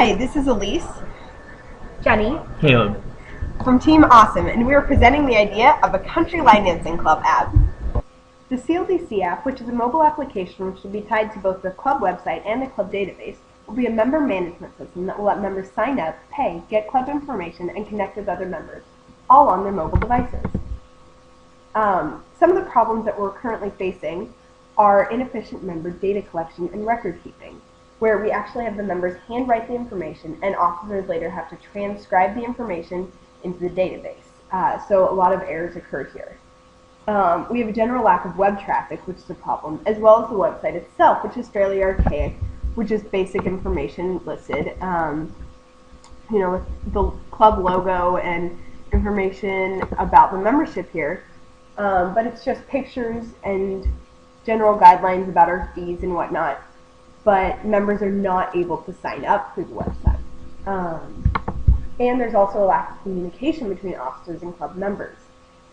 Hi, this is Elise, Jenny, Caleb. from Team Awesome, and we are presenting the idea of a country line dancing club app. The CLDC app, which is a mobile application which will be tied to both the club website and the club database, will be a member management system that will let members sign up, pay, get club information, and connect with other members, all on their mobile devices. Some of the problems that we're currently facing are inefficient member data collection and record keeping, where we actually have the members handwrite the information and officers later have to transcribe the information into the database. So a lot of errors occurred here. We have a general lack of web traffic, which is a problem, as well as the website itself, which is fairly archaic, with just basic information listed, with the club logo and information about the membership here. But it's just pictures and general guidelines about our fees and whatnot. But members are not able to sign up through the website. And there's also a lack of communication between officers and club members.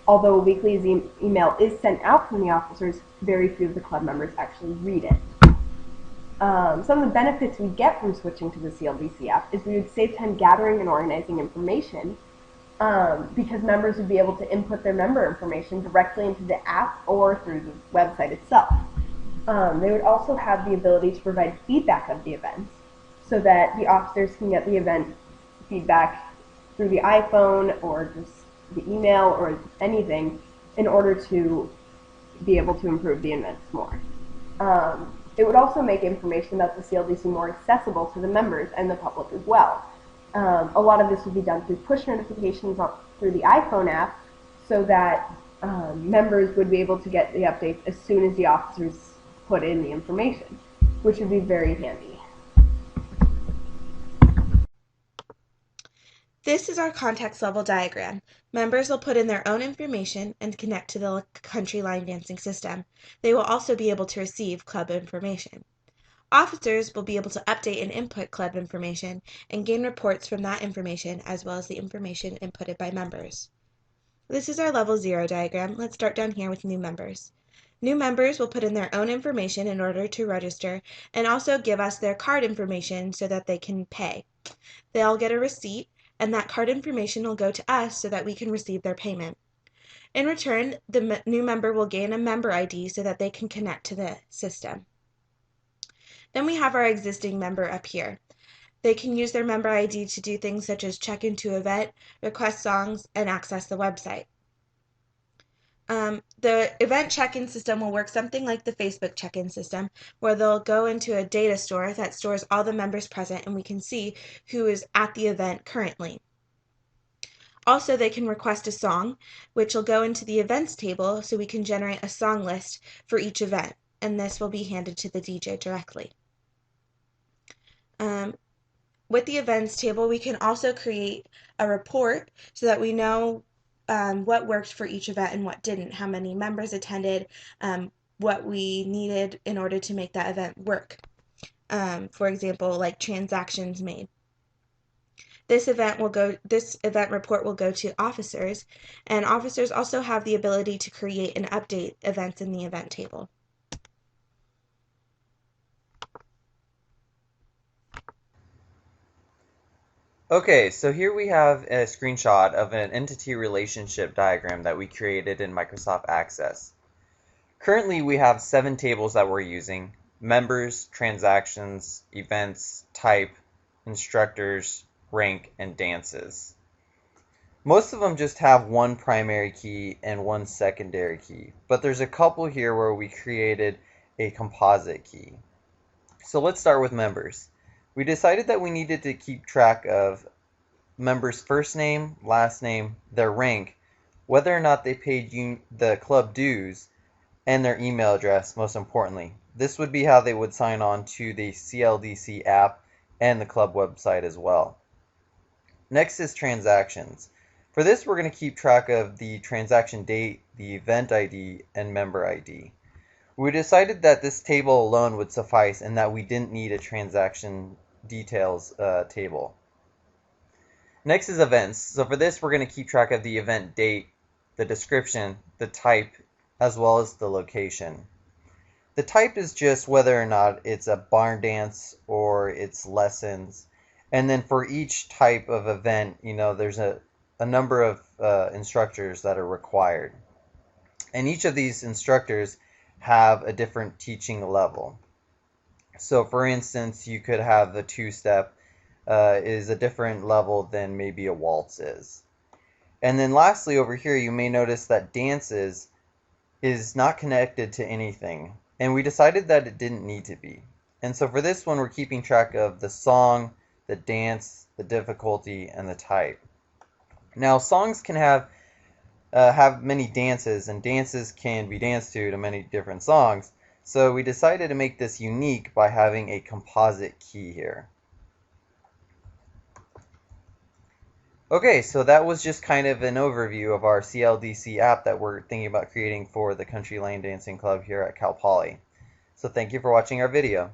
Although a weekly email is sent out from the officers, very few of the club members actually read it. Some of the benefits we get from switching to the CLDC app is we would save time gathering and organizing information, because members would be able to input their member information directly into the app or through the website itself. They would also have the ability to provide feedback of the events so that the officers can get the event feedback through the iPhone or just the email or anything in order to be able to improve the events more. It would also make information about the CLDC more accessible to the members and the public as well. A lot of this would be done through push notifications through the iPhone app so that members would be able to get the updates as soon as the officers put in the information, which would be very handy. This is our context level diagram. Members will put in their own information and connect to the country line dancing system. They will also be able to receive club information. Officers will be able to update and input club information and gain reports from that information as well as the information inputted by members. This is our level 0 diagram. Let's start down here with new members. New members will put in their own information in order to register and also give us their card information so that they can pay. They'll get a receipt, and that card information will go to us so that we can receive their payment. In return, the new member will gain a member ID so that they can connect to the system. Then we have our existing member up here. They can use their member ID to do things such as check into an event, request songs, and access the website. The event check-in system will work something like the Facebook check-in system, where they'll go into a data store that stores all the members present and we can see who is at the event currently. Also, they can request a song, which will go into the events table so we can generate a song list for each event, and this will be handed to the DJ directly. With the events table, we can also create a report so that we know what worked for each event and what didn't, how many members attended, what we needed in order to make that event work. For example, like transactions made. This event report will go to officers, and officers also have the ability to create and update events in the event table. Okay, so here we have a screenshot of an entity relationship diagram that we created in Microsoft Access. Currently we have 7 tables that we're using: members, transactions, events, type, instructors, rank, and dances. Most of them just have one primary key and one secondary key, but there's a couple here where we created a composite key. So let's start with members. We decided that we needed to keep track of members' first name, last name, their rank, whether or not they paid the club dues, and their email address, most importantly. This would be how they would sign on to the CLDC app and the club website as well. Next is transactions. For this, we're going to keep track of the transaction date, the event ID, and member ID. We decided that this table alone would suffice and that we didn't need a transaction details table. Next is events. So for this, we're going to keep track of the event date, the description, the type, as well as the location. The type is just whether or not it's a barn dance or it's lessons, And then for each type of event, there's a number of instructors that are required. And each of these instructors have a different teaching level. So for instance, you could have the two-step is a different level than maybe a waltz is. And then lastly over here, you may notice that dances is not connected to anything. And we decided that it didn't need to be. And so for this one, we're keeping track of the song, the dance, the difficulty, and the type. Now, songs can have many dances, and dances can be danced to many different songs. So we decided to make this unique by having a composite key here. Okay, so that was just kind of an overview of our CLDC app that we're thinking about creating for the Country Line Dancing Club here at Cal Poly. So thank you for watching our video.